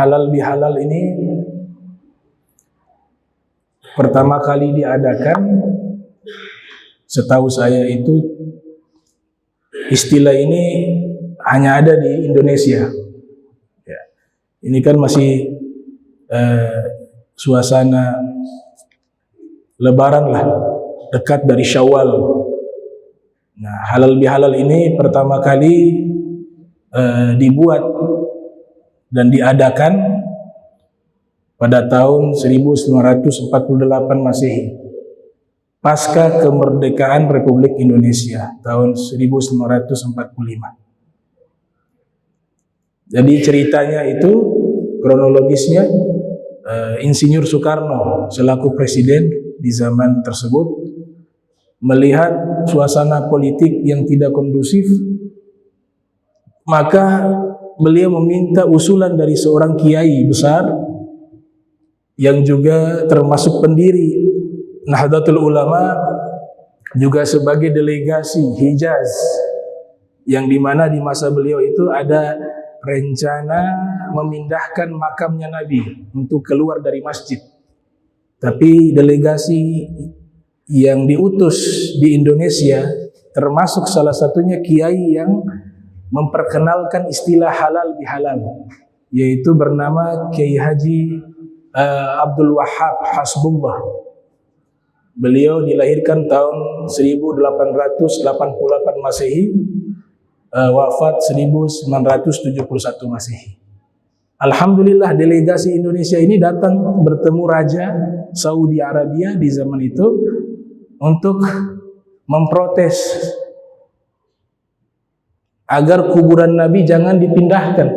halal bihalal ini pertama kali diadakan, setahu saya itu istilah ini hanya ada di Indonesia. Ya. Ini kan masih suasana Lebaran lah, dekat dari Syawal. Nah, halal bihalal ini pertama kali dibuat dan diadakan pada tahun 1948 Masehi, pasca kemerdekaan Republik Indonesia tahun 1945. Jadi ceritanya itu, kronologisnya, Insinyur Soekarno selaku presiden di zaman tersebut melihat suasana politik yang tidak kondusif, maka beliau meminta usulan dari seorang kiai besar yang juga termasuk pendiri Nahdlatul Ulama, juga sebagai delegasi Hijaz, yang dimana di masa beliau itu ada rencana memindahkan makamnya Nabi untuk keluar dari masjid. Tapi delegasi yang diutus di Indonesia, termasuk salah satunya kiai yang memperkenalkan istilah halal bihalal, yaitu bernama Kiai Haji Abdul Wahab Hasbullah. Beliau dilahirkan tahun 1888 Masehi, wafat 1971 Masehi. Alhamdulillah delegasi Indonesia ini datang bertemu Raja Saudi Arabia di zaman itu untuk memprotes agar kuburan Nabi jangan dipindahkan,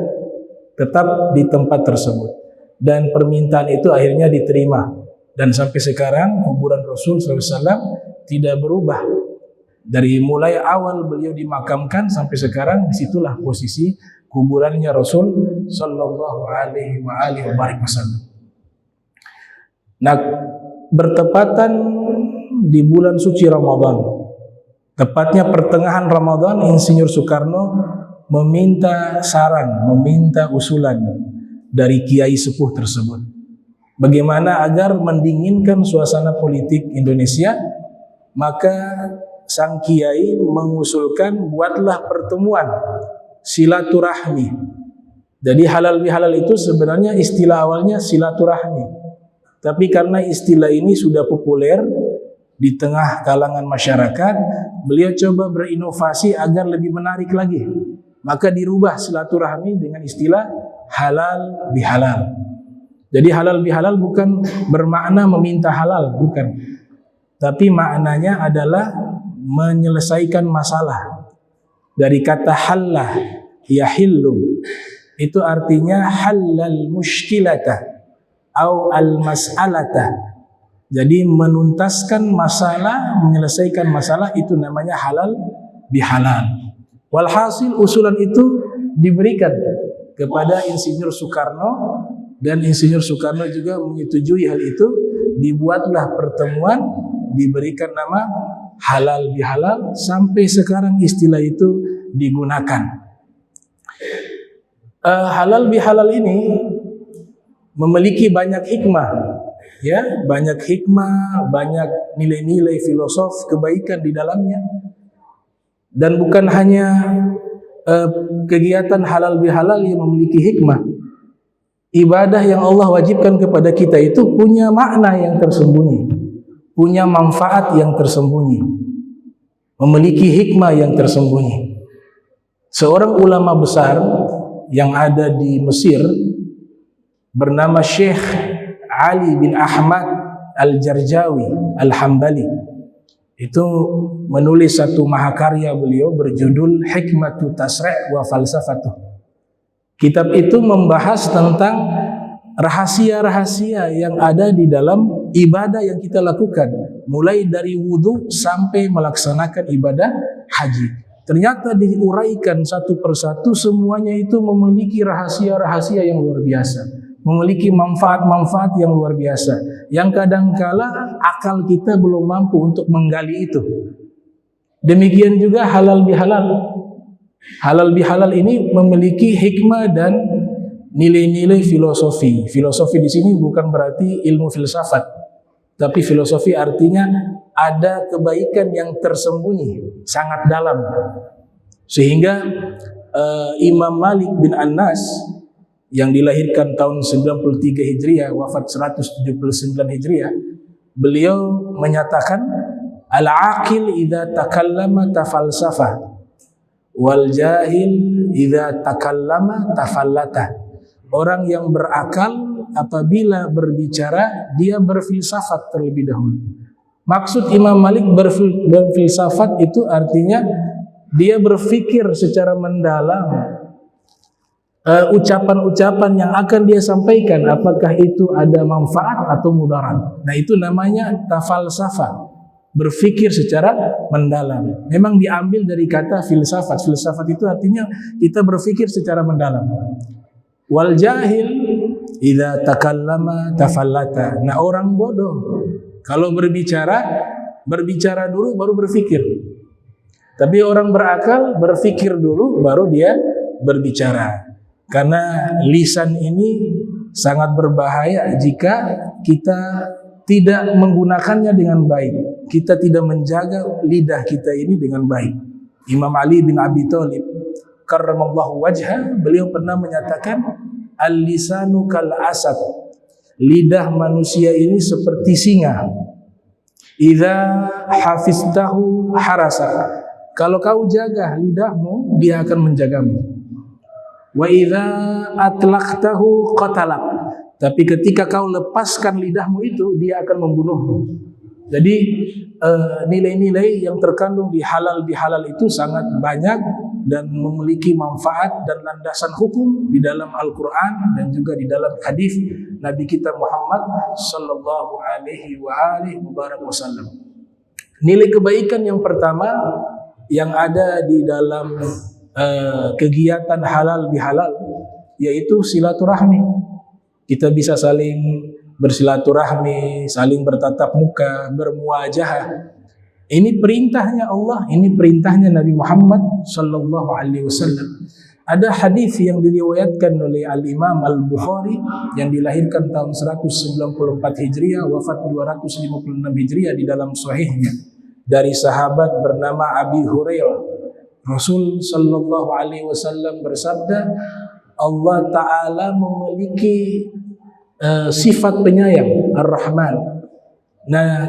tetap di tempat tersebut. Dan permintaan itu akhirnya diterima. Dan sampai sekarang kuburan Rasul SAW tidak berubah. Dari mulai awal beliau dimakamkan sampai sekarang, disitulah posisi kuburannya Rasul Sallallahu Alaihi Wasallam. Nah, bertepatan di bulan suci Ramadan, tepatnya pertengahan Ramadan, Insinyur Soekarno meminta saran, meminta usulan dari kiai sepuh tersebut, bagaimana agar mendinginkan suasana politik Indonesia. Maka sang kiai mengusulkan, buatlah pertemuan silaturahmi. Jadi halal bihalal itu sebenarnya istilah awalnya silaturahmi, tapi karena istilah ini sudah populer di tengah kalangan masyarakat, beliau coba berinovasi agar lebih menarik lagi. Maka dirubah silaturahmi dengan istilah halal bihalal. Jadi halal bihalal bukan bermakna meminta halal, bukan. Tapi maknanya adalah menyelesaikan masalah. Dari kata hallah, yahillu, itu artinya halal mushkilata au al mas'alata. Jadi menuntaskan masalah, menyelesaikan masalah, itu namanya halal bihalal. Walhasil usulan itu diberikan kepada Insinyur Soekarno, dan Insinyur Soekarno juga menyetujui hal itu. Dibuatlah pertemuan, diberikan nama halal bihalal, sampai sekarang istilah itu digunakan. Halal bihalal ini memiliki banyak hikmah, ya, banyak hikmah, banyak nilai-nilai filosof kebaikan di dalamnya. Dan bukan hanya kegiatan halal bihalal yang memiliki hikmah. Ibadah yang Allah wajibkan kepada kita itu punya makna yang tersembunyi, punya manfaat yang tersembunyi, memiliki hikmah yang tersembunyi. Seorang ulama besar yang ada di Mesir bernama Syekh Ali bin Ahmad Al-Jarjawi Al-Hambali, itu menulis satu mahakarya beliau berjudul Hikmatu Tasri' wa Falsafatuh. Kitab itu membahas tentang rahasia-rahasia yang ada di dalam ibadah yang kita lakukan, mulai dari wudhu sampai melaksanakan ibadah haji. Ternyata diuraikan satu persatu, semuanya itu memiliki rahasia-rahasia yang luar biasa, memiliki manfaat-manfaat yang luar biasa, yang kadangkala akal kita belum mampu untuk menggali itu. Demikian juga halal bihalal. Halal bihalal ini memiliki hikmah dan nilai-nilai filosofi. Filosofi di sini bukan berarti ilmu filsafat, tapi filosofi artinya ada kebaikan yang tersembunyi sangat dalam, sehingga Imam Malik bin Anas yang dilahirkan tahun 93 Hijriah, wafat 179 Hijriah, beliau menyatakan al-aqil idza takallama tafalsafa wal jahil idza takallama tafallata. Orang yang berakal apabila berbicara dia berfilsafat terlebih dahulu. Maksud Imam Malik berfilsafat itu artinya dia berpikir secara mendalam ucapan-ucapan yang akan dia sampaikan, apakah itu ada manfaat atau mudarat. Nah, itu namanya tafalsafa, berpikir secara mendalam. Memang diambil dari kata filsafat. Filsafat itu artinya kita berpikir secara mendalam. Wal jahil idza takallama tafallata. Nah, orang bodoh kalau berbicara dulu baru berpikir. Tapi orang berakal berpikir dulu baru dia berbicara. Karena lisan ini sangat berbahaya jika kita tidak menggunakannya dengan baik. Kita tidak menjaga lidah kita ini dengan baik. Imam Ali bin Abi Thalib karramallahu wajhah, beliau pernah menyatakan al-lisanu kal asad. Lidah manusia ini seperti singa. Idza hafiztahu harasa. Kalau kau jaga lidahmu, dia akan menjagamu. Wa idza atlaqtahu qatalak. Tapi ketika kau lepaskan lidahmu itu, dia akan membunuhmu. Jadi nilai-nilai yang terkandung di halal bihalal itu sangat banyak dan memiliki manfaat dan landasan hukum di dalam Al-Quran dan juga di dalam hadis Nabi kita Muhammad sallallahu alaihi wasallam. Nilai kebaikan yang pertama yang ada di dalam kegiatan halal bihalal yaitu silaturahmi. Kita bisa saling bersilaturahmi, saling bertatap muka, bermuajahah. Ini perintahnya Allah, ini perintahnya Nabi Muhammad sallallahu alaihi wasallam. Ada hadis yang diriwayatkan oleh Al-Imam Al-Bukhari yang dilahirkan tahun 194 Hijriah, wafat 256 Hijriah di dalam sahihnya, dari sahabat bernama Abi Hurairah. Rasul sallallahu alaihi wasallam bersabda, Allah Ta'ala memiliki sifat penyayang, Ar-Rahman. Nah,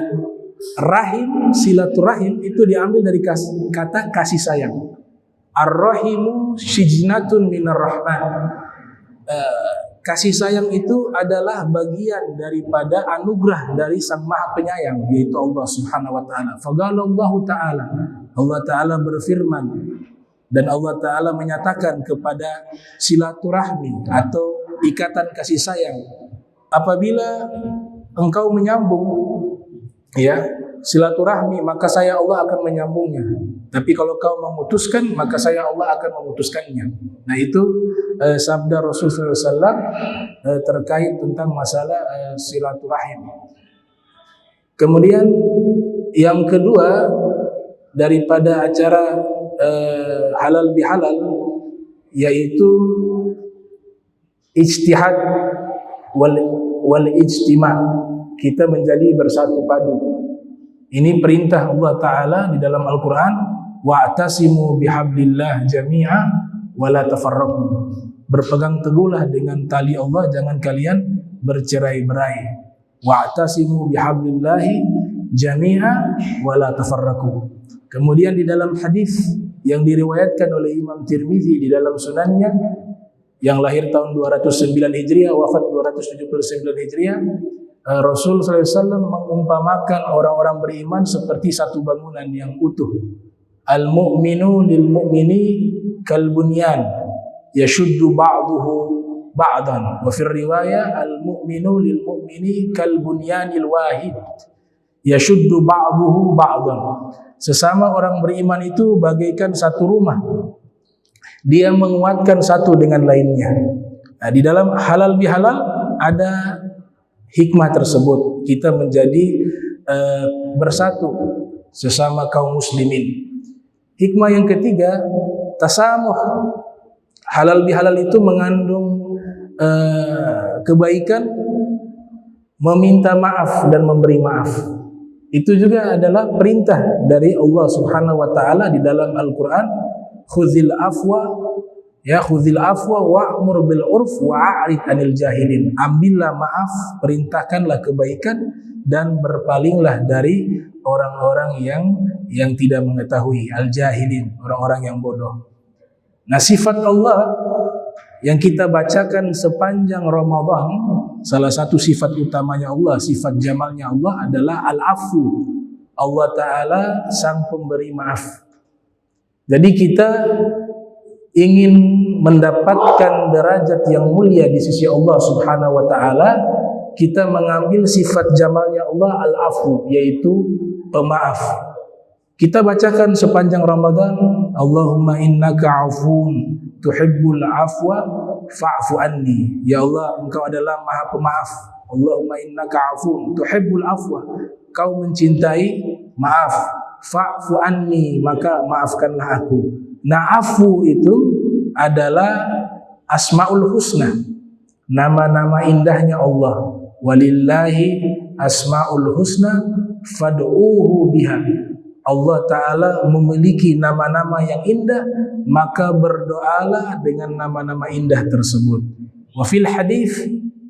rahim, silaturahim itu diambil dari kata kasih sayang. Ar-Rahimu shijnatun minar Rahman. Kasih sayang itu adalah bagian daripada anugerah dari Sang Maha Penyayang, yaitu Allah Subhanahu wa taala. Faqalallahu ta'ala, Allah Ta'ala berfirman, dan Allah Ta'ala menyatakan kepada silaturahmi atau ikatan kasih sayang, apabila engkau menyambung silaturahmi, maka saya Allah akan menyambungnya. Tapi kalau kau memutuskan, maka saya Allah akan memutuskannya. Nah, itu sabda Rasulullah SAW terkait tentang masalah silaturahim. Kemudian yang kedua daripada acara halal bihalal yaitu ijtihad wal ijtima', kita menjadi bersatu padu. Ini perintah Allah Ta'ala di dalam Al-Quran, wa'tasimu bihablillah jami'a wa la tafarraqu. Berpegang teguhlah dengan tali Allah, jangan kalian bercerai-berai. Wa'tasimu bihablillahi jami'a wa la tafarraqu. Kemudian di dalam hadis yang diriwayatkan oleh Imam Tirmizi di dalam sunannya, yang lahir tahun 209 Hijriah, wafat 279 Hijriah, Rasul SAW mengumpamakan orang-orang beriman seperti satu bangunan yang utuh. Al-mu'minu lil-mu'mini kal-bunyan yashuddu ba'duhu ba'dan. Wa fir riwayah al-mu'minu lil-mu'mini kal-bunyanil wahid yashuddu ba'duhu ba'dan. Sesama orang beriman itu bagaikan satu rumah, dia menguatkan satu dengan lainnya. Nah, di dalam halal bihalal ada hikmah tersebut, kita menjadi bersatu sesama kaum muslimin. Hikmah yang ketiga, tasamuh. Halal bihalal itu mengandung kebaikan, meminta maaf dan memberi maaf. Itu juga adalah perintah dari Allah Subhanahu wa taala di dalam Al-Qur'an, khudzil afwa wa'mur bil urf wa'rid 'anil jahilin. Ambillah maaf, perintahkanlah kebaikan dan berpalinglah dari orang-orang yang tidak mengetahui, al-jahilin, orang-orang yang bodoh. Nah, sifat Allah yang kita bacakan sepanjang Ramadan, salah satu sifat utamanya Allah, sifat jamalnya Allah adalah al-afu. Allah Ta'ala sang pemberi maaf. Jadi kita ingin mendapatkan derajat yang mulia di sisi Allah Subhanahu wa Ta'ala, kita mengambil sifat jamalnya Allah al-afu, yaitu pemaaf. Kita bacakan sepanjang Ramadan, Allahumma innaka afun tuhibbul afwa fa'fu anni. Ya Allah, Engkau adalah Maha Pemaaf. Allahumma innaka afun tuhibbul afwa. Kau mencintai maaf. Fa'fu anni, maka maafkanlah aku. Nah, afu itu adalah Asmaul Husna, nama-nama indahnya Allah. Walillahi asmaul husna fad'uhu biha. Allah Ta'ala memiliki nama-nama yang indah, maka berdoalah dengan nama-nama indah tersebut. Wa fil hadis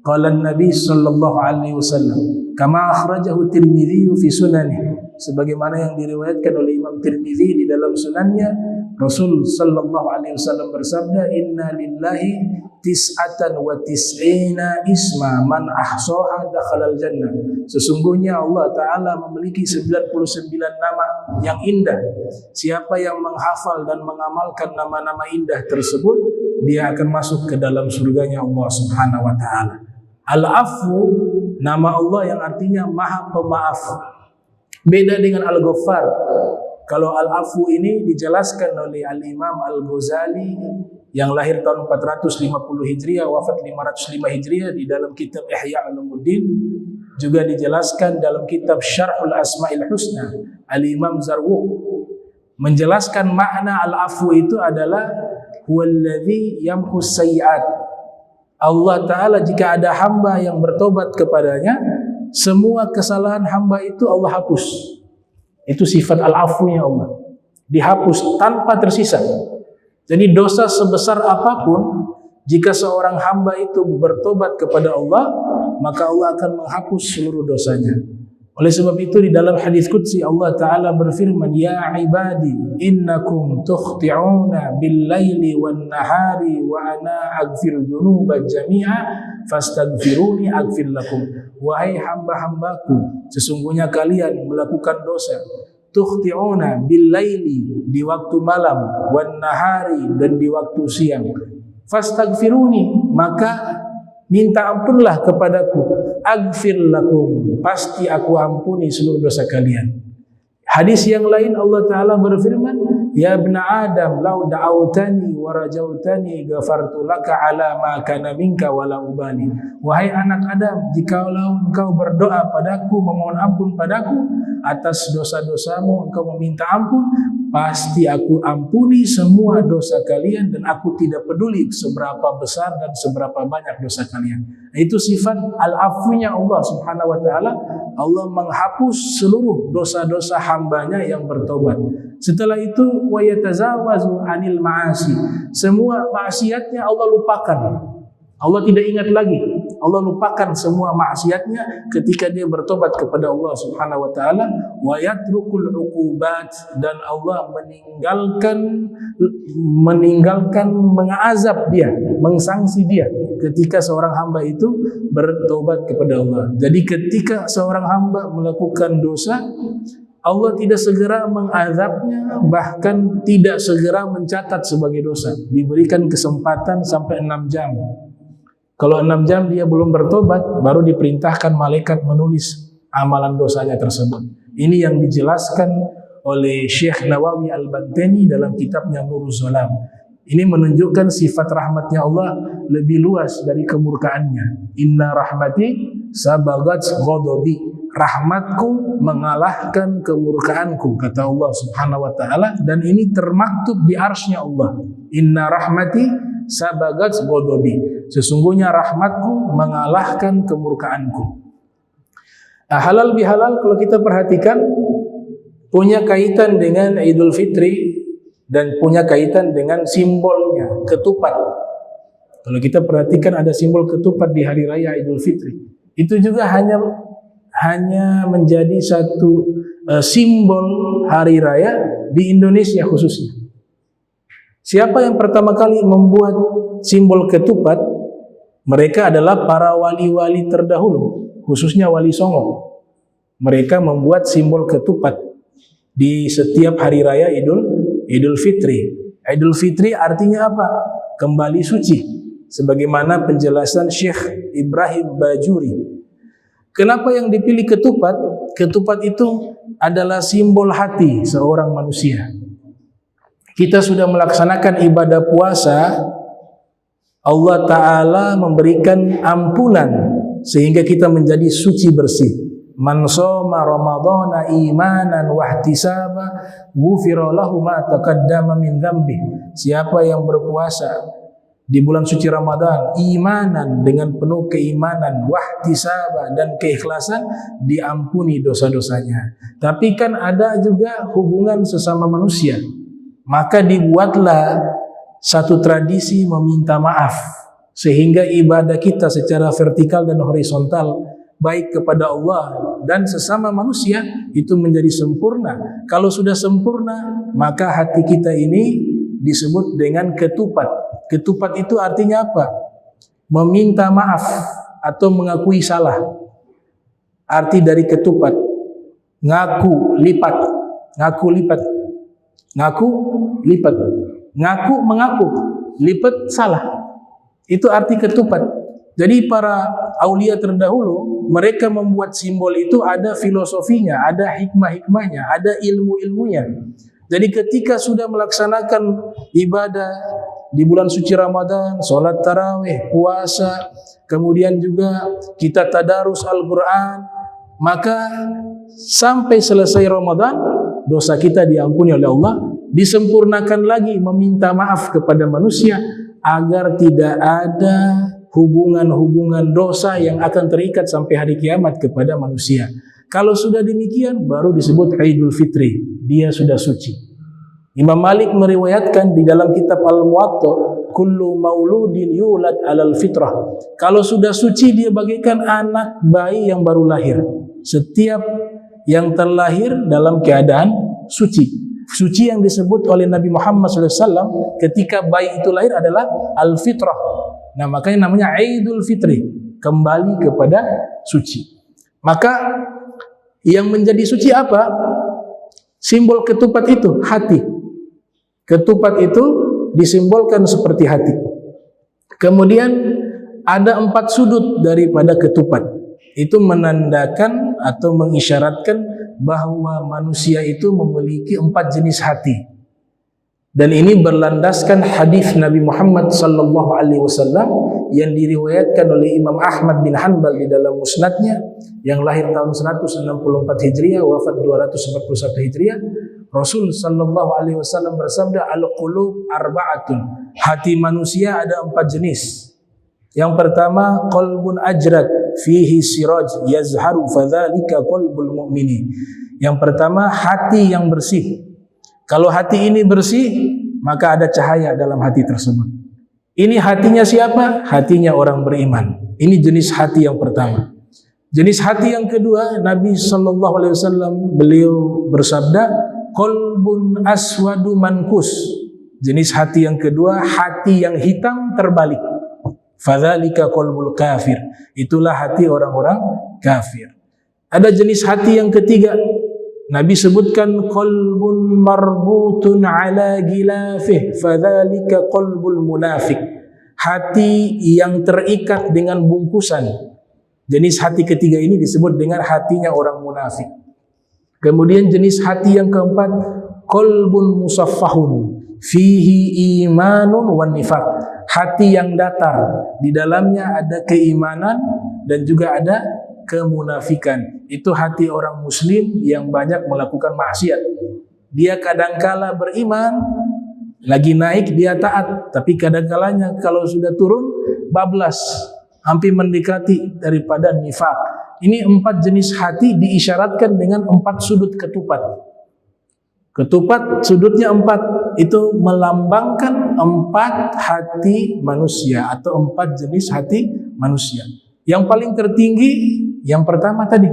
qala Nabi sallallahu alaihi wasallam kama akhrajahu Tirmidzi fi sunanihi, sebagaimana yang diriwayatkan oleh Imam Tirmidzi di dalam sunannya, Rasul sallallahu alaihi wasallam bersabda, inna lillahi tis'atan wa tis'ina isma man ahsaha dakhalal jannah. Sesungguhnya Allah Ta'ala memiliki 99 nama yang indah. Siapa yang menghafal dan mengamalkan nama-nama indah tersebut, dia akan masuk ke dalam surganya Allah Subhanahu wa Ta'ala. Al-Afu, nama Allah yang artinya Maha Pemaaf. Beda dengan Al-Ghaffar. Kalau Al-Afu ini dijelaskan oleh Al-Imam Al-Ghazali yang lahir tahun 450 Hijriah, wafat 505 Hijriah, di dalam kitab Ihya Ulumuddin. Juga dijelaskan dalam kitab Syarhul Asma'il Husna, Al-Imam Zarwuq menjelaskan makna Al-Afu itu adalah huwallazi yamhus sayyi'at. Allah Ta'ala jika ada hamba yang bertobat kepadanya, semua kesalahan hamba itu Allah hapus. Itu sifat al-afunya Allah, dihapus tanpa tersisa. Jadi dosa sebesar apapun, jika seorang hamba itu bertobat kepada Allah, maka Allah akan menghapus seluruh dosanya. Oleh sebab itu di dalam hadis qudsi Allah Ta'ala berfirman, ya ibadi innakum tukhti'una bil laili wan nahari wa ana aghfiru dzunuba jami'a fastaghfiruni aghfir lakum. Wahai hamba-hambaku, sesungguhnya kalian melakukan dosa. Tukhti'una bil laili, di waktu malam, wan nahari, dan di waktu siang. Fastaghfiruni, maka minta ampunlah kepadaku. Aghfir lakum, pasti aku ampuni seluruh dosa kalian. Hadis yang lain Allah Ta'ala berfirman, ya ibna Adam law da'autani wa rajautani ghafartu laka ala ma kana minka wala ubali. Wahai anak Adam, jikalau engkau berdoa padaku, memohon ampun padaku atas dosa-dosamu, engkau meminta ampun, pasti aku ampuni semua dosa kalian dan aku tidak peduli seberapa besar dan seberapa banyak dosa kalian. Itu sifat al-afunya Allah Subhanahu wa Ta'ala. Allah menghapus seluruh dosa-dosa hambanya yang bertobat. Setelah itu wa yatazawazu anil ma'asi, semua maksiatnya Allah lupakan. Allah tidak ingat lagi. Allah lupakan semua maksiatnya ketika dia bertobat kepada Allah Subhanahu wa Ta'ala. Wa yatrukul uqubat, dan Allah meninggalkan mengazab dia, mengsanksi dia ketika seorang hamba itu bertobat kepada Allah. Jadi ketika seorang hamba melakukan dosa, Allah tidak segera mengazabnya, bahkan tidak segera mencatat sebagai dosa. Diberikan kesempatan sampai 6 jam. Kalau 6 jam dia belum bertobat, baru diperintahkan malaikat menulis amalan dosanya tersebut. Ini yang dijelaskan oleh Syekh Nawawi Al-Bantani dalam kitabnya Nuruz Zalam. Ini menunjukkan sifat rahmatnya Allah lebih luas dari kemurkaannya. Inna rahmati sabagat ghadabi, rahmatku mengalahkan kemurkaanku, kata Allah Subhanahu wa Ta'ala. Dan ini termaktub di arsy-Nya Allah. Inna rahmati sabagat ghadabi. Sesungguhnya rahmatku mengalahkan kemurkaanku. Halal bihalal kalau kita perhatikan punya kaitan dengan Idul Fitri dan punya kaitan dengan simbolnya ketupat. Kalau kita perhatikan ada simbol ketupat di hari raya Idul Fitri. Itu juga hanya menjadi satu simbol hari raya di Indonesia khususnya. Siapa yang pertama kali membuat simbol ketupat? Mereka adalah para wali-wali terdahulu, khususnya Wali Songo. Mereka membuat simbol ketupat di setiap hari raya Idul Fitri. Idul Fitri artinya apa? Kembali suci. Sebagaimana penjelasan Syekh Ibrahim Bajuri. Kenapa yang dipilih ketupat? Ketupat itu adalah simbol hati seorang manusia. Kita sudah melaksanakan ibadah puasa, Allah Ta'ala memberikan ampunan sehingga kita menjadi suci bersih. Man shoma ramadhana imanan wahtisaba ghufira lahu ma taqaddama min dzambi. Siapa yang berpuasa di bulan suci Ramadan imanan dengan penuh keimanan, wahtisaba dan keikhlasan, diampuni dosa-dosanya. Tapi kan ada juga hubungan sesama manusia. Maka dibuatlah satu tradisi meminta maaf sehingga ibadah kita secara vertikal dan horizontal baik kepada Allah dan sesama manusia itu menjadi sempurna. Kalau sudah sempurna, maka hati kita ini disebut dengan ketupat. Ketupat itu artinya apa? Meminta maaf atau mengakui salah. Arti dari ketupat, ngaku lipat, ngaku lipat, ngaku lipat, ngaku mengaku, lipat salah. Itu arti ketupat. Jadi para aulia terdahulu mereka membuat simbol itu ada filosofinya, ada hikmah-hikmahnya, ada ilmu-ilmunya. Jadi ketika sudah melaksanakan ibadah di bulan suci Ramadan, sholat tarawih, puasa, kemudian juga kita tadarus Al-Quran, maka sampai selesai Ramadan dosa kita diampuni oleh Allah, disempurnakan lagi meminta maaf kepada manusia agar tidak ada hubungan-hubungan dosa yang akan terikat sampai hari kiamat kepada manusia. Kalau sudah demikian baru disebut Idul Fitri, dia sudah suci. Imam Malik meriwayatkan di dalam kitab Al-Muwatta, kullu mauludin yulad alal fitrah. Kalau sudah suci dia bagaikan anak bayi yang baru lahir. Setiap yang terlahir dalam keadaan suci. Suci yang disebut oleh Nabi Muhammad SAW ketika bayi itu lahir adalah al-fitrah. Nah, makanya namanya Idul Fitri, kembali kepada suci. Maka yang menjadi suci apa? Simbol ketupat itu hati. Ketupat itu disimbolkan seperti hati. Kemudian ada 4 sudut daripada ketupat. Itu menandakan atau mengisyaratkan bahwa manusia itu memiliki 4 jenis hati. Dan ini berlandaskan hadis Nabi Muhammad sallallahu alaihi wasallam yang diriwayatkan oleh Imam Ahmad bin Hanbal di dalam musnadnya, yang lahir tahun 164 Hijriah, wafat 241 Hijriah. Rasul sallallahu alaihi wasallam bersabda, al-qulub arba'atun. Hati manusia ada 4 jenis. Yang pertama, qalbun ajrad fihi siraj yazharu fadzalika qalbul mu'mini. Yang pertama, hati yang bersih. Kalau hati ini bersih, maka ada cahaya dalam hati tersebut. Ini hatinya siapa? Hatinya orang beriman. Ini jenis hati yang pertama. Jenis hati yang kedua, Nabi sallallahu alaihi wasallam beliau bersabda, qalbun aswadu mankus. Jenis hati yang kedua, hati yang hitam terbalik. Fadzalika qalbul kafir. Itulah hati orang-orang kafir. Ada jenis hati yang ketiga, Nabi sebutkan qalbun marbutun ala gilafih fadzalika qalbul munafik. Hati yang terikat dengan bungkusan. Jenis hati ketiga ini disebut dengan hatinya orang munafik. Kemudian jenis hati yang keempat, qalbun musaffahun fihi imanun wan nifaq. Hati yang datar, di dalamnya ada keimanan dan juga ada kemunafikan. Itu hati orang muslim yang banyak melakukan maksiat. Dia kadangkala beriman, Lagi naik dia taat, tapi kadang-kalanya kalau sudah turun bablas, hampir mendekati daripada nifaq. Ini 4 jenis hati diisyaratkan dengan 4 sudut ketupat. Ketupat sudutnya 4, itu melambangkan 4 hati manusia atau 4 jenis hati manusia. Yang paling tertinggi yang pertama tadi,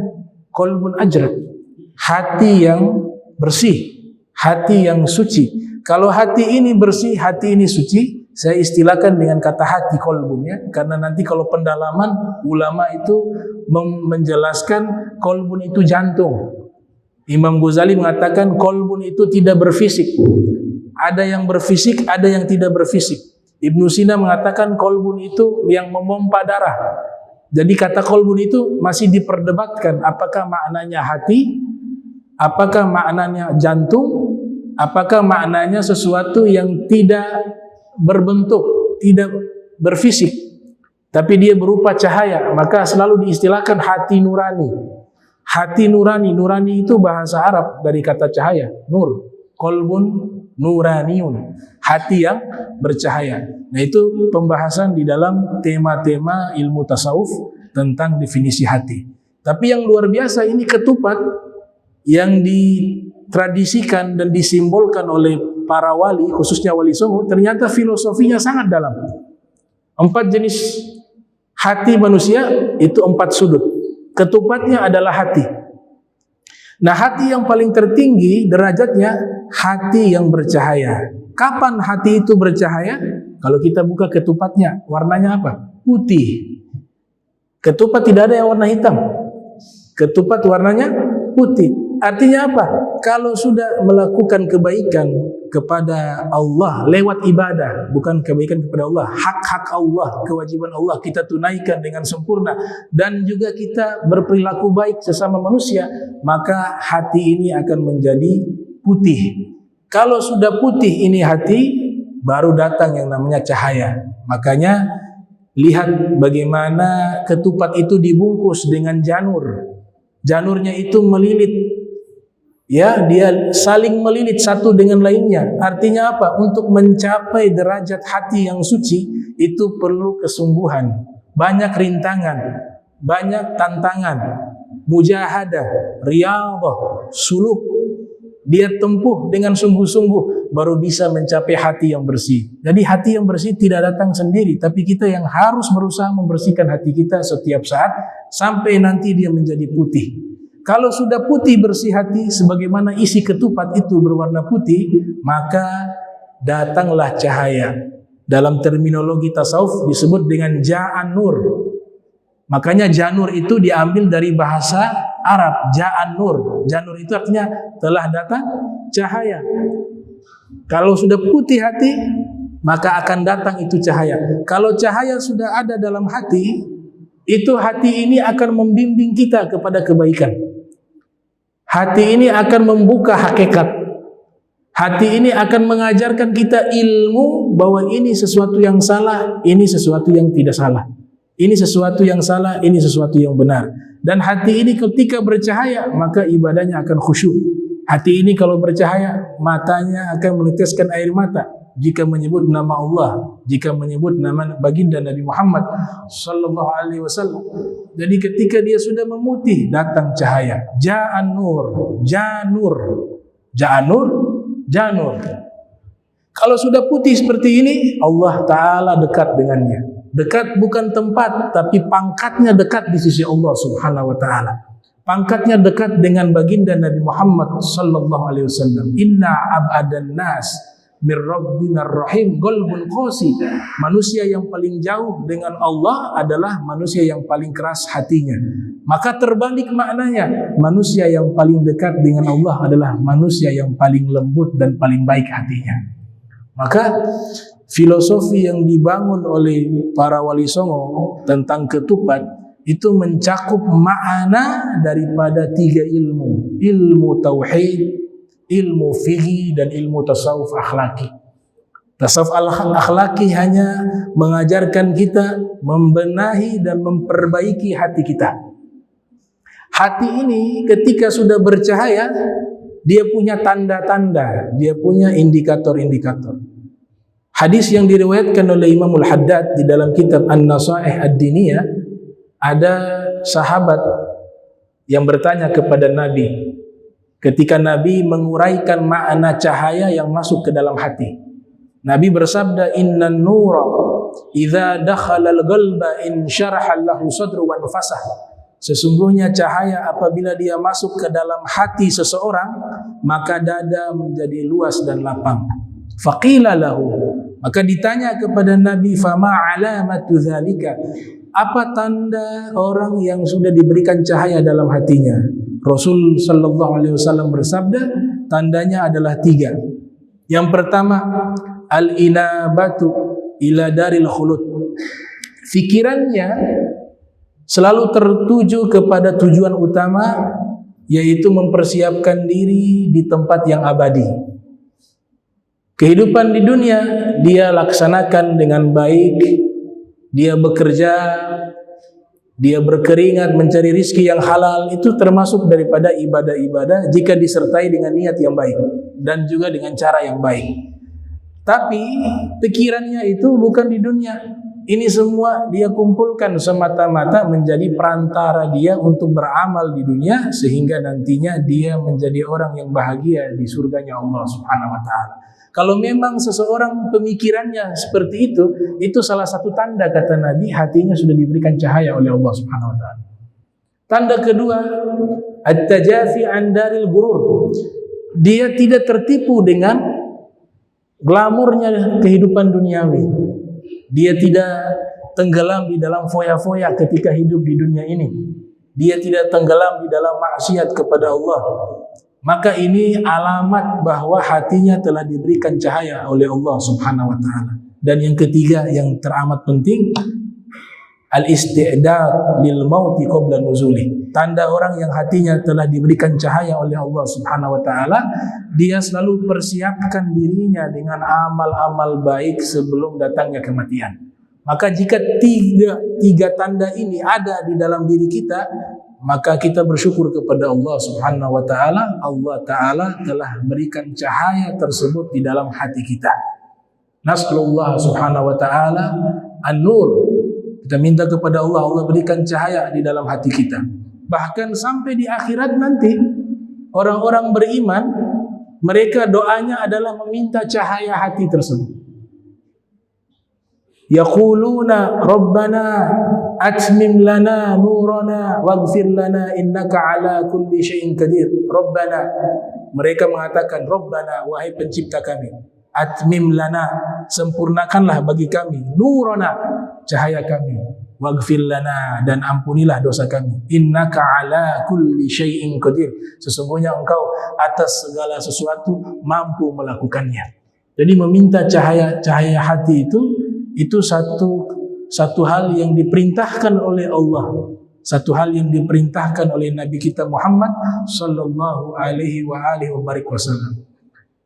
qalbun ajrat, hati yang bersih, hati yang suci. Kalau hati ini bersih, hati ini suci, saya istilahkan dengan kata hati qalbun ya, karena nanti kalau pendalaman ulama itu menjelaskan qalbun itu jantung. Imam Ghazali mengatakan qalbun itu tidak berfisik. Ada yang berfisik, ada yang tidak berfisik. Ibnu Sina mengatakan qalbun itu yang memompa darah. Jadi kata qalbun itu masih diperdebatkan apakah maknanya hati, apakah maknanya jantung, apakah maknanya sesuatu yang tidak berbentuk, tidak berfisik, tapi dia berupa cahaya, maka selalu diistilahkan hati nurani. Hati nurani, nurani itu bahasa Arab dari kata cahaya, nur. Qalbun nuraniun, hati yang bercahaya. Nah itu pembahasan di dalam tema-tema ilmu tasawuf tentang definisi hati. Tapi yang luar biasa ini ketupat yang ditradisikan dan disimbolkan oleh para wali, khususnya Wali Songo, ternyata filosofinya sangat dalam. 4 jenis hati manusia itu 4 sudut. Ketupatnya adalah hati. Nah, hati yang paling tertinggi derajatnya hati yang bercahaya. Kapan hati itu bercahaya? Kalau kita buka ketupatnya, warnanya apa? Putih. Ketupat tidak ada yang warna hitam. Ketupat warnanya putih. Artinya apa? Kalau sudah melakukan kebaikan kepada Allah lewat ibadah, bukan kebaikan kepada Allah, hak-hak Allah, kewajiban Allah kita tunaikan dengan sempurna, dan juga kita berperilaku baik sesama manusia, maka hati ini akan menjadi putih. Kalau sudah putih ini hati, baru datang yang namanya cahaya. Makanya lihat bagaimana ketupat itu dibungkus dengan janur. Janurnya itu melilit. Ya, dia saling melilit satu dengan lainnya. Artinya apa? Untuk mencapai derajat hati yang suci itu perlu kesungguhan, banyak rintangan, banyak tantangan, mujahadah, riyadhah, suluk. Dia tempuh dengan sungguh-sungguh baru bisa mencapai hati yang bersih. Jadi hati yang bersih tidak datang sendiri, tapi kita yang harus berusaha membersihkan hati kita setiap saat sampai nanti dia menjadi putih. Kalau sudah putih bersih hati, sebagaimana isi ketupat itu berwarna putih, maka datanglah cahaya. Dalam terminologi tasawuf disebut dengan ja'an nur. Makanya janur itu diambil dari bahasa Arab, ja'an nur. Janur itu artinya telah datang cahaya. Kalau sudah putih hati, maka akan datang itu cahaya. Kalau cahaya sudah ada dalam hati, itu hati ini akan membimbing kita kepada kebaikan. Hati ini akan membuka hakikat. Hati ini akan mengajarkan kita ilmu bahwa ini sesuatu yang salah, ini sesuatu yang tidak salah. Ini sesuatu yang salah, ini sesuatu yang benar. Dan hati ini ketika bercahaya, maka ibadahnya akan khusyuk. Hati ini kalau bercahaya, matanya akan meneteskan air mata jika menyebut nama Allah, jika menyebut nama baginda Nabi Muhammad sallallahu alaihi wasallam. Jadi ketika dia sudah memutih, datang cahaya. Ja'an nur, janur. Ja'an nur, janur. Kalau sudah putih seperti ini, Allah Ta'ala dekat dengannya. Dekat bukan tempat, tapi pangkatnya dekat di sisi Allah Subhanahu wa Ta'ala. Pangkatnya dekat dengan baginda Nabi Muhammad sallallahu alaihi wasallam. Inna abadan nas mir rabbinar rahim qalbun qasi. Manusia yang paling jauh dengan Allah adalah manusia yang paling keras hatinya. Maka terbalik maknanya, manusia yang paling dekat dengan Allah adalah manusia yang paling lembut dan paling baik hatinya. Maka filosofi yang dibangun oleh para wali songo tentang ketupat itu mencakup makna daripada 3 ilmu. Ilmu tauhid, ilmu fikih, dan ilmu tasawuf akhlaki. Tasawuf akhlaki hanya mengajarkan kita membenahi dan memperbaiki hati kita. Hati ini ketika sudah bercahaya, dia punya tanda-tanda, dia punya indikator-indikator. Hadis yang diriwayatkan oleh Imam Al-Haddad di dalam kitab An-Nasaih Ad-Diniyah, ada sahabat yang bertanya kepada Nabi ketika Nabi menguraikan makna cahaya yang masuk ke dalam hati. Nabi bersabda, "Innan nura idza dakhala al-qalba insyaraha lahu sadru wa nafasah." Sesungguhnya cahaya apabila dia masuk ke dalam hati seseorang, maka dada menjadi luas dan lapang. Faqila lahu, maka ditanya kepada Nabi, "Fama alamatu dzalika?" Apa tanda orang yang sudah diberikan cahaya dalam hatinya? Rasul sallallahu alaihi wasallam bersabda, tandanya adalah 3. Yang pertama, al-inabatu ila daril khulud. Fikirannya selalu tertuju kepada tujuan utama, yaitu mempersiapkan diri di tempat yang abadi. Kehidupan di dunia dia laksanakan dengan baik, dia bekerja, dia berkeringat mencari rizki yang halal, itu termasuk daripada ibadah-ibadah jika disertai dengan niat yang baik dan juga dengan cara yang baik. Tapi pikirannya itu bukan di dunia. Ini semua dia kumpulkan semata-mata menjadi perantara dia untuk beramal di dunia, sehingga nantinya dia menjadi orang yang bahagia di surganya Allah Subhanahu wa taala. Kalau memang seseorang pemikirannya seperti itu salah satu tanda, kata Nabi, hatinya sudah diberikan cahaya oleh Allah Subhanahu wa taala. Tanda kedua, at-tajafi an daril gurur. Dia tidak tertipu dengan glamornya kehidupan duniawi. Dia tidak tenggelam di dalam foya-foya ketika hidup di dunia ini. Dia tidak tenggelam di dalam maksiat kepada Allah. Maka ini alamat bahwa hatinya telah diberikan cahaya oleh Allah Subhanahu wa taala. Dan yang ketiga yang teramat penting, al-isti'dad lil mauti qabla nuzuli. Tanda orang yang hatinya telah diberikan cahaya oleh Allah Subhanahu wa taala, dia selalu persiapkan dirinya dengan amal-amal baik sebelum datangnya kematian. Maka jika tiga tanda ini ada di dalam diri kita, maka kita bersyukur kepada Allah Subhanahu wa taala. Allah taala telah berikan cahaya tersebut di dalam hati kita. Nas'alullah Subhanahu wa taala an-nur. Kita minta kepada Allah, Allah berikan cahaya di dalam hati kita. Bahkan sampai di akhirat nanti, orang-orang beriman, mereka doanya adalah meminta cahaya hati tersebut. Yaquluna Rabbana atmim lana nurana waghfir lana innaka ala kulli syai'in qadir. Rabbana, mereka mengatakan, Rabbana, wahai pencipta kami, atmim lana, sempurnakanlah bagi kami, nurana, cahaya kami, waghfir lana, dan ampunilah dosa kami, innaka ala kulli syai'in qadir, sesungguhnya engkau atas segala sesuatu mampu melakukannya. Jadi meminta cahaya hati itu satu hal yang diperintahkan oleh Allah, satu hal yang diperintahkan oleh Nabi kita Muhammad sallallahu alaihi wasallam.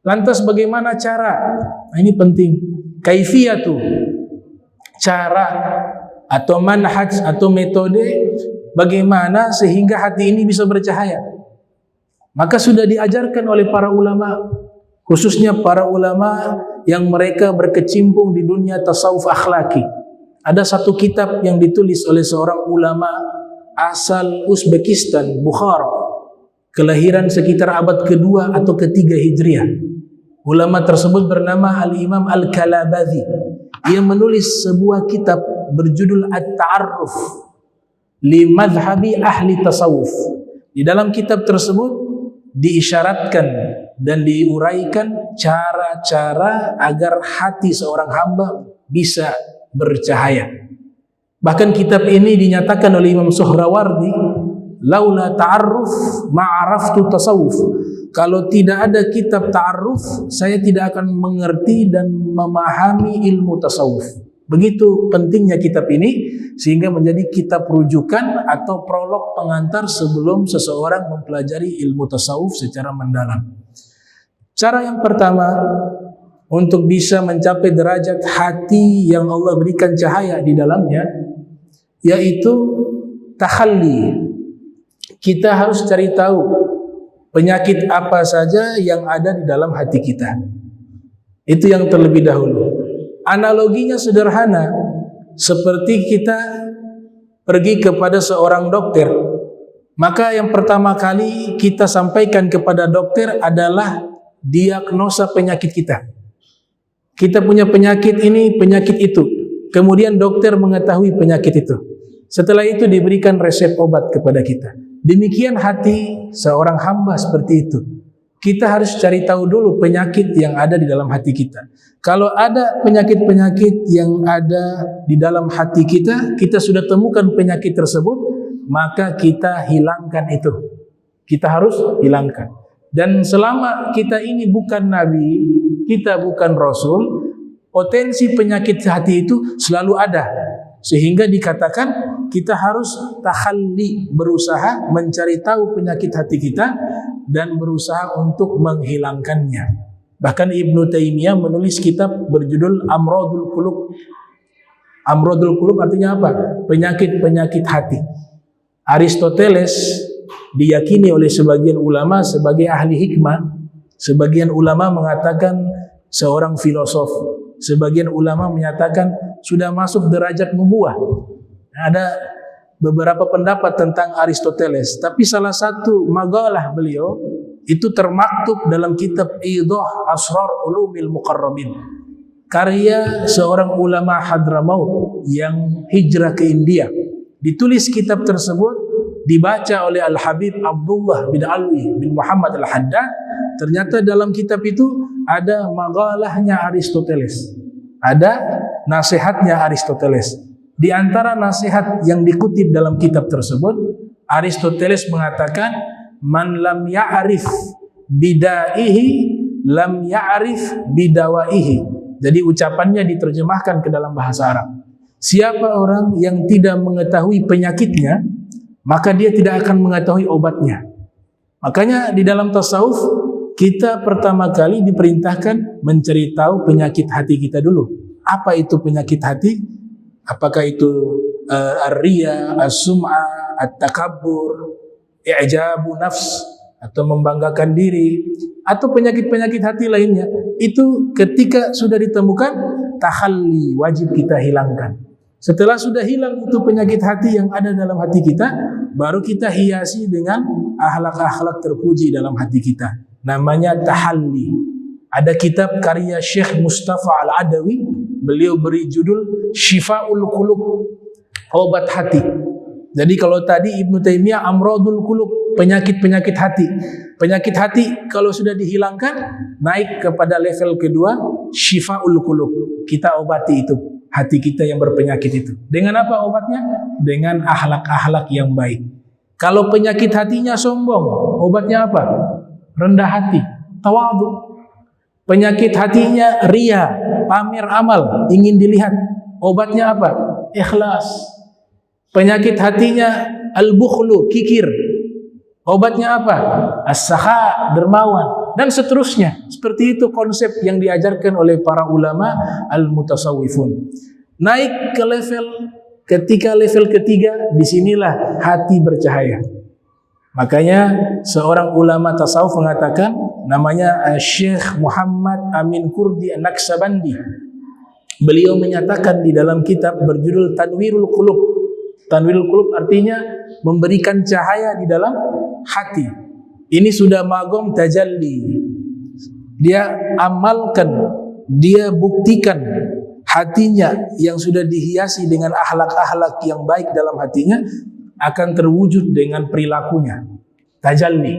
Lantas bagaimana cara? Nah, ini penting. Kaifiyatu, cara atau manhaj atau metode bagaimana sehingga hati ini bisa bercahaya. Maka sudah diajarkan oleh para ulama, khususnya para ulama yang mereka berkecimpung di dunia tasawuf akhlaki. Ada satu kitab yang ditulis oleh seorang ulama asal Uzbekistan, Bukhara, kelahiran sekitar abad kedua atau ketiga Hijriah. Ulama tersebut bernama Al-Imam Al-Kalabadhi. Ia menulis sebuah kitab berjudul At-Ta'arruf li Madhhabi Ahli Tasawuf. Di dalam kitab tersebut diisyaratkan dan diuraikan cara-cara agar hati seorang hamba bisa bercahaya. Bahkan kitab ini dinyatakan oleh Imam Suhrawardi, laula ta'arruf ma'araftu tasawuf. Kalau tidak ada kitab ta'arruf, saya tidak akan mengerti dan memahami ilmu tasawuf. Begitu pentingnya kitab ini, sehingga menjadi kitab rujukan atau prolog pengantar sebelum seseorang mempelajari ilmu tasawuf secara mendalam. Cara yang pertama untuk bisa mencapai derajat hati yang Allah berikan cahaya di dalamnya, yaitu takhalli. Kita harus cari tahu penyakit apa saja yang ada di dalam hati kita. Itu yang terlebih dahulu. Analoginya sederhana, seperti kita pergi kepada seorang dokter, maka yang pertama kali kita sampaikan kepada dokter adalah diagnosa penyakit kita. Kita punya penyakit ini, penyakit itu. Kemudian dokter mengetahui penyakit itu. Setelah itu diberikan resep obat kepada kita. Demikian hati seorang hamba seperti itu. Kita harus cari tahu dulu penyakit yang ada di dalam hati kita. Kalau ada penyakit-penyakit yang ada di dalam hati kita, kita sudah temukan penyakit tersebut, maka kita hilangkan itu. Kita harus hilangkan. Dan selama kita ini bukan nabi, kita bukan rasul, potensi penyakit hati itu selalu ada. Sehingga dikatakan kita harus takhalli, berusaha mencari tahu penyakit hati kita dan berusaha untuk menghilangkannya. Bahkan Ibnu Taimiyah menulis kitab berjudul Amradul Qulub. Amradul Qulub artinya apa? Penyakit-penyakit hati. Aristoteles diyakini oleh sebagian ulama sebagai ahli hikmah. Sebagian ulama mengatakan seorang filosof. Sebagian ulama menyatakan sudah masuk derajat nubuwah. Ada beberapa pendapat tentang Aristoteles, tapi salah satu maqalah beliau itu termaktub dalam kitab Idah Asrar Ulumil Muqarrabin, karya seorang ulama Hadramaut yang hijrah ke India. Ditulis kitab tersebut, dibaca oleh Al-Habib Abdullah bin Alwi bin Muhammad Al-Haddad. Ternyata dalam kitab itu ada maqalahnya Aristoteles, ada nasihatnya Aristoteles. Di antara nasihat yang dikutip dalam kitab tersebut, Aristoteles mengatakan, man lam ya'rif bidaihi lam ya'rif bidawaihi. Jadi ucapannya diterjemahkan ke dalam bahasa Arab. Siapa orang yang tidak mengetahui penyakitnya, maka dia tidak akan mengetahui obatnya. Makanya di dalam tasawuf kita pertama kali diperintahkan mencari tahu penyakit hati kita dulu. Apa itu penyakit hati? Apakah itu ar-riya, as-sum'ah, at-takabbur, i'jabu nafs, atau membanggakan diri, atau penyakit-penyakit hati lainnya. Itu ketika sudah ditemukan, takhalli, wajib kita hilangkan. Setelah sudah hilang itu penyakit hati yang ada dalam hati kita, baru kita hiasi dengan akhlak-akhlak terpuji dalam hati kita. Namanya tahalli. Ada kitab karya Syekh Mustafa Al-Adawi, beliau beri judul Syifaul Qulub, obat hati. Jadi kalau tadi Ibnu Taimiyah Amradul Qulub, penyakit-penyakit hati. Penyakit hati kalau sudah dihilangkan, naik kepada level kedua, Syifaul Qulub. Kita obati itu, hati kita yang berpenyakit itu. Dengan apa obatnya? Dengan akhlak-akhlak yang baik. Kalau penyakit hatinya sombong, obatnya apa? Rendah hati, tawadhu. Penyakit hatinya riya, pamer amal, ingin dilihat. Obatnya apa? Ikhlas. Penyakit hatinya al-bukhlu, kikir. Obatnya apa? As-sakha, dermawan. Dan seterusnya. Seperti itu konsep yang diajarkan oleh para ulama al-mutasawwifun. Naik ke ketika level ketiga, disinilah hati bercahaya. Makanya seorang ulama tasawuf mengatakan, namanya Syekh Muhammad Amin Kurdi An-Naksabandi. Beliau menyatakan di dalam kitab berjudul Tanwirul Qulub. Tanwirul Qulub artinya memberikan cahaya di dalam hati. Ini sudah magom tajalli. Dia amalkan, dia buktikan hatinya yang sudah dihiasi dengan akhlak-akhlak yang baik dalam hatinya akan terwujud dengan perilakunya. Tajalli.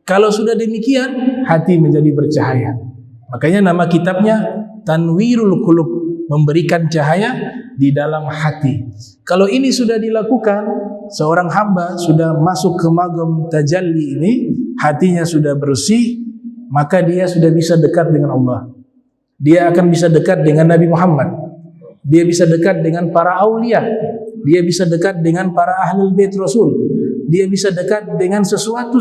Kalau sudah demikian, hati menjadi bercahaya. Makanya nama kitabnya Tanwirul Qulub, memberikan cahaya di dalam hati. Kalau ini sudah dilakukan, seorang hamba sudah masuk ke magam tajalli ini, hatinya sudah bersih, maka dia sudah bisa dekat dengan Allah. Dia akan bisa dekat dengan Nabi Muhammad. Dia bisa dekat dengan para aulia. Dia bisa dekat dengan para ahlul bait Rasul. Dia bisa dekat dengan sesuatu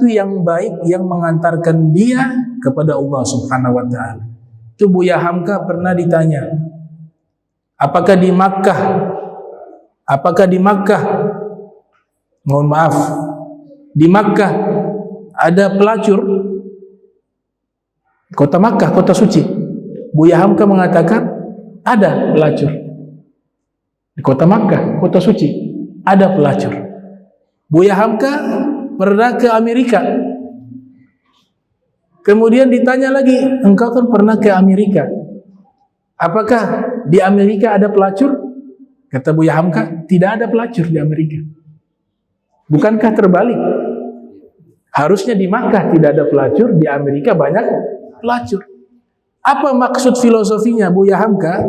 yang baik yang mengantarkan dia kepada Allah Subhanahu wa taala. Itu Buya Hamka pernah ditanya, apakah di Makkah, mohon maaf, di Makkah ada pelacur? Kota Makkah, kota suci. Buya Hamka mengatakan, ada pelacur. Di kota Makkah, kota suci, ada pelacur. Buya Hamka pernah ke Amerika. Kemudian ditanya lagi, engkau kan pernah ke Amerika, apakah di Amerika ada pelacur? Kata Buya Hamka, tidak ada pelacur di Amerika. Bukankah terbalik? Harusnya di Makkah tidak ada pelacur, di Amerika banyak pelacur. Apa maksud filosofinya Buya Hamka?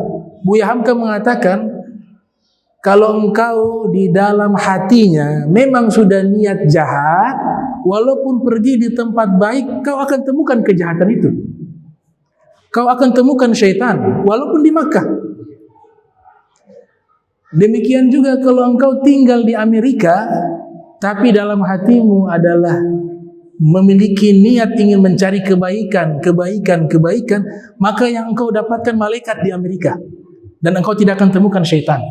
Buya Hamka mengatakan, kalau engkau di dalam hatinya memang sudah niat jahat, walaupun pergi di tempat baik, kau akan temukan kejahatan itu. Kau akan temukan syaitan, walaupun di Makkah. Demikian juga kalau engkau tinggal di Amerika, tapi dalam hatimu adalah memiliki niat ingin mencari kebaikan, maka yang engkau dapatkan malaikat di Amerika. Dan engkau tidak akan temukan syaitan.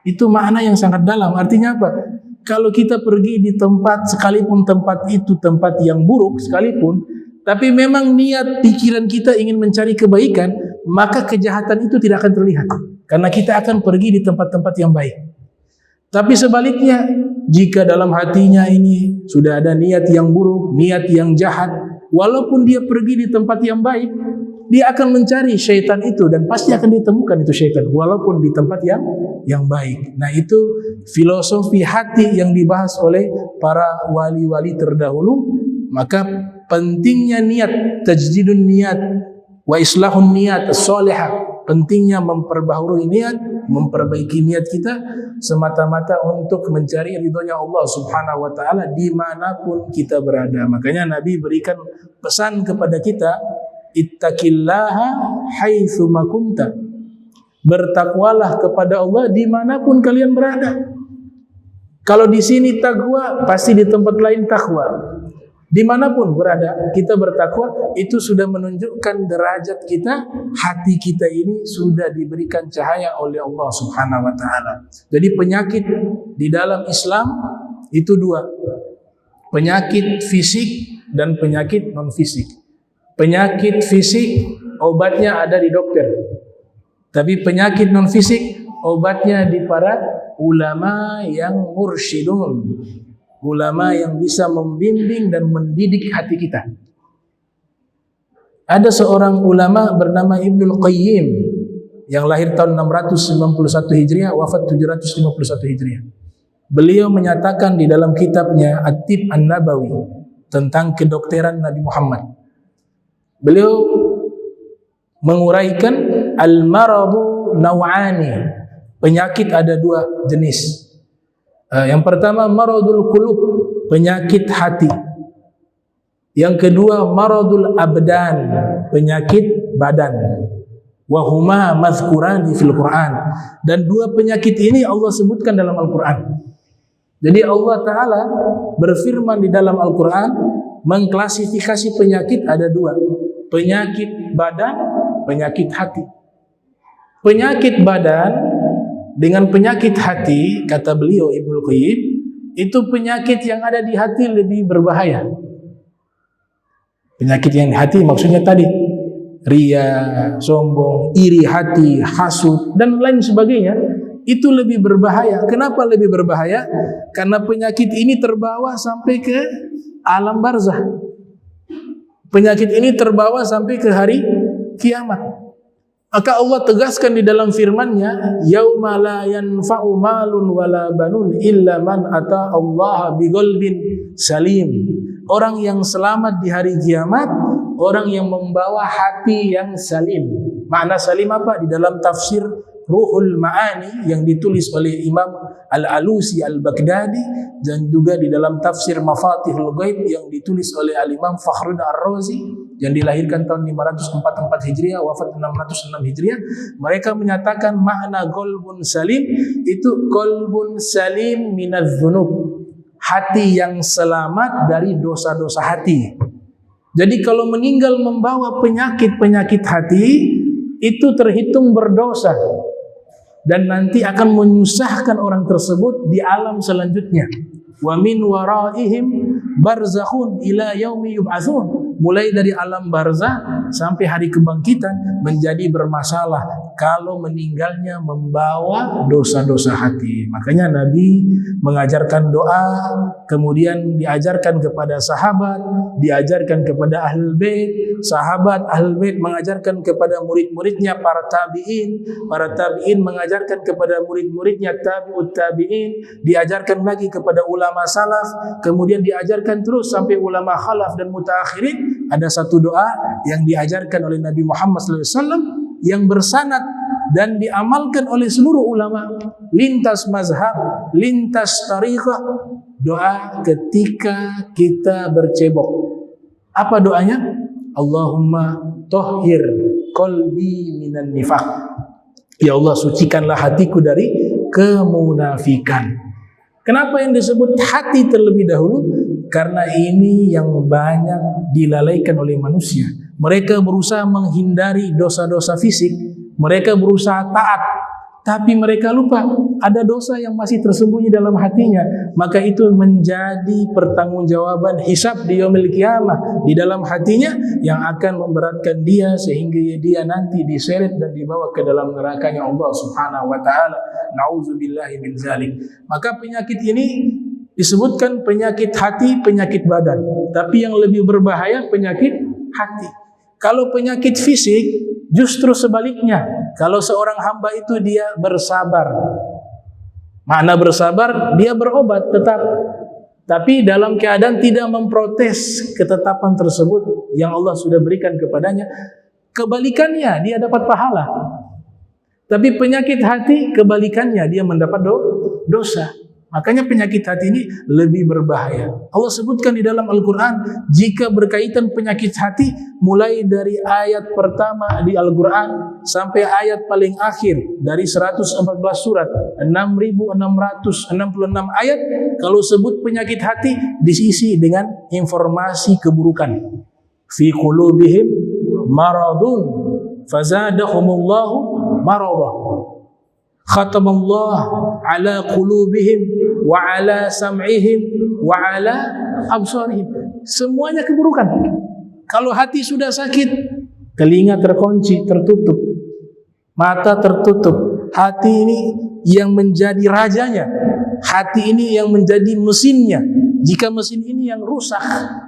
Itu makna yang sangat dalam. Artinya apa? Kalau kita pergi di tempat, sekalipun tempat itu tempat yang buruk sekalipun, tapi memang niat pikiran kita ingin mencari kebaikan, maka kejahatan itu tidak akan terlihat. Karena kita akan pergi di tempat-tempat yang baik. Tapi sebaliknya, jika dalam hatinya ini sudah ada niat yang buruk, niat yang jahat, walaupun dia pergi di tempat yang baik, dia akan mencari syaitan itu dan pasti akan ditemukan itu syaitan walaupun di tempat yang baik. Nah, itu filosofi hati yang dibahas oleh para wali-wali terdahulu. Maka pentingnya niat, tajdidun niat wa islahun niat as-salihah. Pentingnya memperbaharui niat, memperbaiki niat kita semata-mata untuk mencari ridhonya Allah Subhanahu wa taala dimanapun kita berada. Makanya Nabi berikan pesan kepada kita, ittaqillaha haitsu ma kunta. Bertakwalah kepada Allah dimanapun kalian berada. Kalau di sini takwa, pasti di tempat lain takwa. Dimanapun berada kita bertakwa, itu sudah menunjukkan derajat kita, hati kita ini sudah diberikan cahaya oleh Allah Subhanahu wa taala. Jadi penyakit di dalam Islam itu dua, penyakit fisik dan penyakit non fisik. Penyakit fisik obatnya ada di dokter, tapi penyakit non fisik obatnya di para ulama yang mursyidun, ulama yang bisa membimbing dan mendidik hati kita. Ada seorang ulama bernama Ibnul Qayyim yang lahir tahun 691 Hijriah, wafat 751 Hijriah. Beliau menyatakan di dalam kitabnya At-Tib An-Nabawi tentang kedokteran Nabi Muhammad. Beliau menguraikan al-maradu naw'ani. Penyakit ada dua jenis. Yang pertama maradul qulub, penyakit hati. Yang kedua maradul abdan, penyakit badan. Wa huma mazkurani fil Quran. Dan dua penyakit ini Allah sebutkan dalam Al-Quran. Jadi Allah Ta'ala berfirman di dalam Al-Quran, mengklasifikasi penyakit ada dua, penyakit badan, penyakit hati. Penyakit badan dengan penyakit hati, kata beliau Ibnu Qayyim, itu penyakit yang ada di hati lebih berbahaya. Penyakit yang di hati maksudnya tadi ria, sombong, iri hati, hasud dan lain sebagainya, itu lebih berbahaya. Kenapa lebih berbahaya? Karena penyakit ini terbawa sampai ke alam barzah. Penyakit ini terbawa sampai ke hari kiamat. Maka Allah tegaskan di dalam firman-Nya, yauma la yanfa'u malun wala banun illa man ata Allah biqalbin salim. Orang yang selamat di hari kiamat, orang yang membawa hati yang salim. Makna salim apa? Di dalam tafsir Ruhul Ma'ani yang ditulis oleh Imam Al-Alusi Al-Baghdadi, dan juga di dalam tafsir Mafatihul Ghaib yang ditulis oleh Al-Imam Fakhruddin Ar-Razi yang dilahirkan tahun 544 Hijriah, wafat 606 Hijriah. Mereka menyatakan makna qalbun salim itu qalbun salim minadz-dzunub, hati yang selamat dari dosa-dosa hati. Jadi kalau meninggal membawa penyakit-penyakit hati, itu terhitung berdosa dan nanti akan menyusahkan orang tersebut di alam selanjutnya. Wa min waraihim barzakhun ila yaumi yub'atsun. Mulai dari alam barzah sampai hari kebangkitan menjadi bermasalah, kalau meninggalnya membawa dosa-dosa hati. Makanya Nabi mengajarkan doa, kemudian diajarkan kepada sahabat, diajarkan kepada ahlul bait, sahabat ahlul bait mengajarkan kepada murid-muridnya para tabi'in mengajarkan kepada murid-muridnya tabi'ut tabi'in, diajarkan lagi kepada ulama salaf, kemudian diajarkan terus sampai ulama khalaf dan mutaakhirin. Ada satu doa yang diajarkan oleh Nabi Muhammad SAW yang bersanad dan diamalkan oleh seluruh ulama lintas mazhab, lintas tariqah. Doa ketika kita bercebok. Apa doanya? Allahumma tahhir qalbi minan nifaq. Ya Allah, sucikanlah hatiku dari kemunafikan. Kenapa yang disebut hati terlebih dahulu? Karena ini yang banyak dilalaikan oleh manusia. Mereka berusaha menghindari dosa-dosa fisik, mereka berusaha taat, tapi mereka lupa ada dosa yang masih tersembunyi dalam hatinya. Maka itu menjadi pertanggungjawaban hisab di yaumil qiyamah di dalam hatinya yang akan memberatkan dia sehingga dia nanti diseret dan dibawa ke dalam nerakanya Allah Subhanahu wa taala. Nauzubillahi min zalik. Maka penyakit ini disebutkan penyakit hati, penyakit badan. Tapi yang lebih berbahaya penyakit hati. Kalau penyakit fisik justru sebaliknya. Kalau seorang hamba itu dia bersabar. Makna bersabar, dia berobat tetap. Tapi dalam keadaan tidak memprotes ketetapan tersebut yang Allah sudah berikan kepadanya. Kebalikannya, dia dapat pahala. Tapi penyakit hati, kebalikannya, dia mendapat dosa. Makanya penyakit hati ini lebih berbahaya. Allah sebutkan di dalam Al-Quran, jika berkaitan penyakit hati, mulai dari ayat pertama di Al-Quran sampai ayat paling akhir dari 114 surat, 6.666 ayat, kalau sebut penyakit hati diisi dengan informasi keburukan. Fi qulubihim maradun fazadahumullahu maradah. Khatamallah ala qulubihim wa ala sam'ihim wa ala absarihim. Semuanya keburukan. Kalau hati sudah sakit, telinga terkunci, tertutup, mata tertutup. Hati ini yang menjadi rajanya, hati ini yang menjadi mesinnya. Jika mesin ini yang rusak,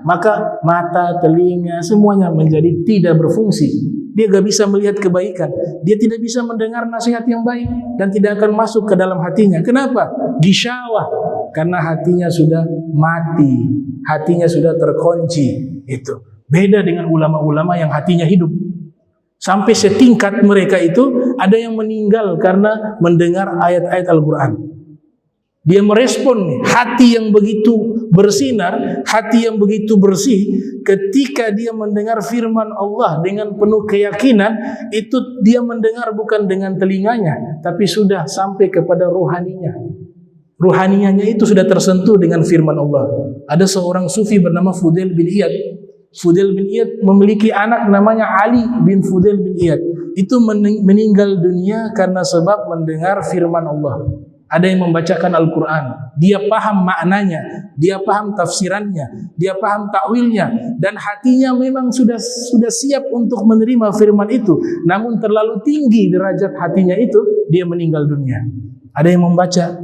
maka mata, telinga, semuanya menjadi tidak berfungsi. Dia gak bisa melihat kebaikan. Dia tidak bisa mendengar nasihat yang baik dan tidak akan masuk ke dalam hatinya. Kenapa? Gisyawah. Karena hatinya sudah mati. Hatinya sudah terkunci. Itu. Beda dengan ulama-ulama yang hatinya hidup. Sampai setingkat mereka itu ada yang meninggal karena mendengar ayat-ayat Al-Quran. Dia merespon nih, hati yang begitu bersinar, hati yang begitu bersih, ketika dia mendengar firman Allah dengan penuh keyakinan, itu dia mendengar bukan dengan telinganya, tapi sudah sampai kepada rohaninya. Rohanianya itu sudah tersentuh dengan firman Allah. Ada seorang sufi bernama Fudail bin Iyad. Fudail bin Iyad memiliki anak namanya Ali bin Fudail bin Iyad. Itu meninggal dunia karena sebab mendengar firman Allah. Ada yang membacakan Al-Quran, dia paham maknanya, dia paham tafsirannya, dia paham takwilnya, dan hatinya memang sudah siap untuk menerima firman itu. Namun terlalu tinggi derajat hatinya itu, dia meninggal dunia. Ada yang membaca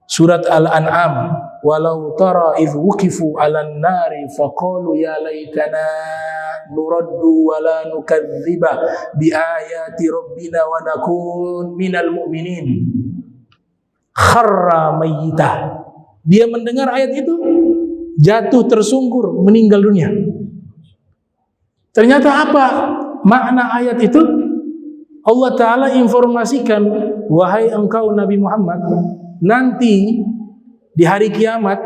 surat Al-An'am, walau tara idh wuqifu 'alan nari faqalu ya laitana nuraddu wa la nukadziba bi ayati rabbina wa nakun minal mu'minin. Kharra mayyita. Dia mendengar ayat itu, jatuh tersungkur, meninggal dunia. Ternyata apa makna ayat itu? Allah Ta'ala informasikan, wahai engkau Nabi Muhammad, nanti di hari kiamat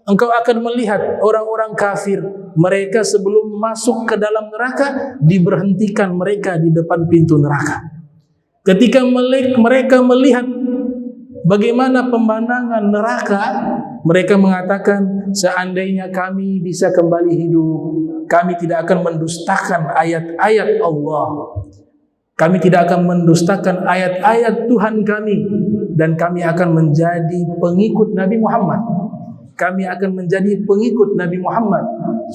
engkau akan melihat orang-orang kafir. Mereka sebelum masuk ke dalam neraka, diberhentikan mereka di depan pintu neraka. Ketika mereka melihat bagaimana pemandangan neraka, mereka mengatakan, seandainya kami bisa kembali hidup, kami tidak akan mendustakan ayat-ayat Allah. Kami tidak akan mendustakan ayat-ayat Tuhan kami, dan kami akan menjadi pengikut Nabi Muhammad. Kami akan menjadi pengikut Nabi Muhammad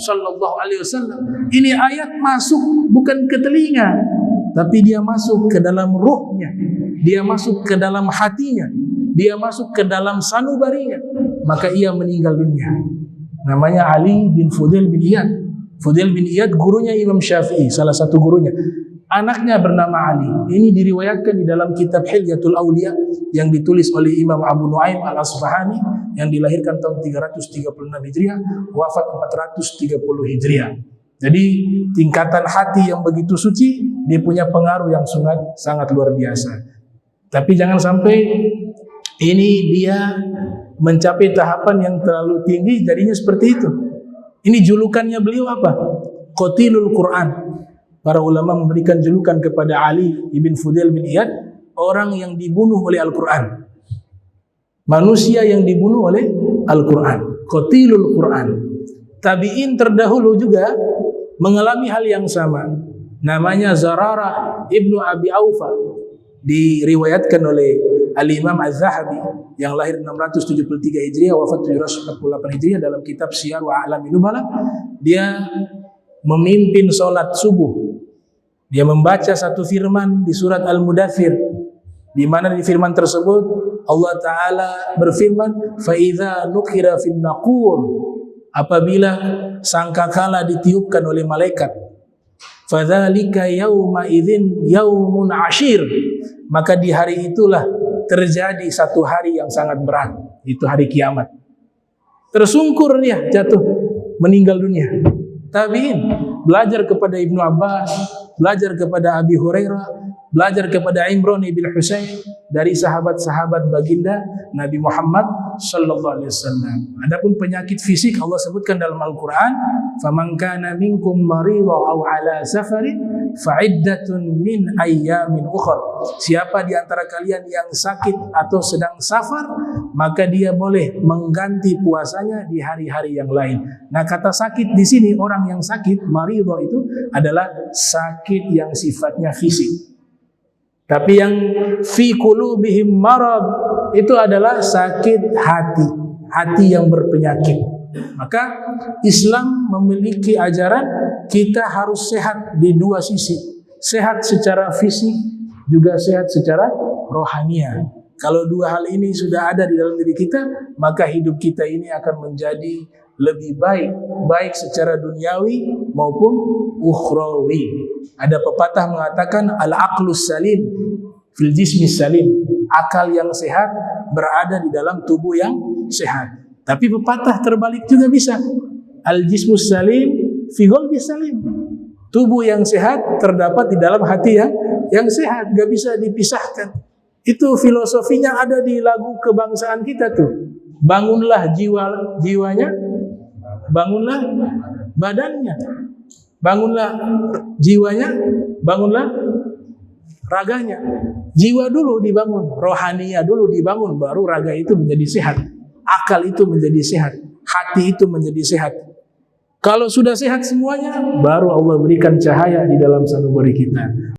sallallahu alaihi wasallam. Ini ayat masuk bukan ke telinga, tapi dia masuk ke dalam ruhnya, dia masuk ke dalam hatinya, dia masuk ke dalam sanubarinya, maka ia meninggal dunia. Namanya Ali bin Fudail bin Iyad. Fudail bin Iyad gurunya Imam Syafi'i, salah satu gurunya. Anaknya bernama Ali. Ini diriwayatkan di dalam kitab Hilyatul Auliya yang ditulis oleh Imam Abu Nuaim Al-Asfahani, yang dilahirkan tahun 336 Hijriah, wafat 430 Hijriah. Jadi tingkatan hati yang begitu suci, dia punya pengaruh yang sangat luar biasa. Tapi jangan sampai ini dia mencapai tahapan yang terlalu tinggi, jadinya seperti itu. Ini julukannya beliau apa? Qatilul Quran. Para ulama memberikan julukan kepada Ali ibn Fudail bin Iyad, orang yang dibunuh oleh Al-Quran, manusia yang dibunuh oleh Al-Quran, Qatilul Quran. Tabi'in terdahulu juga mengalami hal yang sama. Namanya Zarara ibnu Abi Aufa, diriwayatkan oleh Al-Imam Az-Zahabi yang lahir 673 Hijriah, wafat 748 Hijriah, dalam kitab Syiar wa A'lamin Nubala. Dia memimpin sholat subuh. Dia membaca satu firman di surat Al-Mudaththir, di mana di firman tersebut Allah Ta'ala berfirman, فَإِذَا نُقِرَ فِي النَّقُورِ, apabila sangkakala ditiupkan oleh malaikat, فَذَلِكَ يَوْمَئِذٍ يَوْمٌ عَشِيرٌ, maka di hari itulah terjadi satu hari yang sangat berat, itu hari kiamat. Tersungkur dia, jatuh, meninggal dunia. Tabi'in belajar kepada Ibnu Abbas, belajar kepada Abi Hurairah, belajar kepada Imran bin Husain, dari sahabat-sahabat baginda Nabi Muhammad sallallahu alaihi wasallam. Adapun penyakit fisik Allah sebutkan dalam Al-Qur'an, "Faman kana minkum maridha aw ala safarin fa'iddatun min ayyamin ukhra." Siapa di antara kalian yang sakit atau sedang safar, maka dia boleh mengganti puasanya di hari-hari yang lain. Nah, kata sakit di sini, orang yang sakit maridha itu adalah sakit yang sifatnya fisik. Tapi yang fi qulubihim marad itu adalah sakit hati, hati yang berpenyakit. Maka Islam memiliki ajaran kita harus sehat di dua sisi. Sehat secara fisik, juga sehat secara rohania. Kalau dua hal ini sudah ada di dalam diri kita, maka hidup kita ini akan menjadi lebih baik, baik secara duniawi maupun ukhrawi. Ada pepatah mengatakan al-aqlus salim fil jismis salim, akal yang sehat berada di dalam tubuh yang sehat. Tapi pepatah terbalik juga bisa, al-jismus salim fi qalbis salim, tubuh yang sehat terdapat di dalam hati yang sehat, gak bisa dipisahkan. Itu filosofinya ada di lagu kebangsaan kita tuh. Bangunlah jiwanya, bangunlah badannya, bangunlah jiwanya, bangunlah raganya. Jiwa dulu dibangun, rohania dulu dibangun, baru raga itu menjadi sehat, akal itu menjadi sehat, hati itu menjadi sehat. Kalau sudah sehat semuanya, baru Allah berikan cahaya di dalam sanubari kita.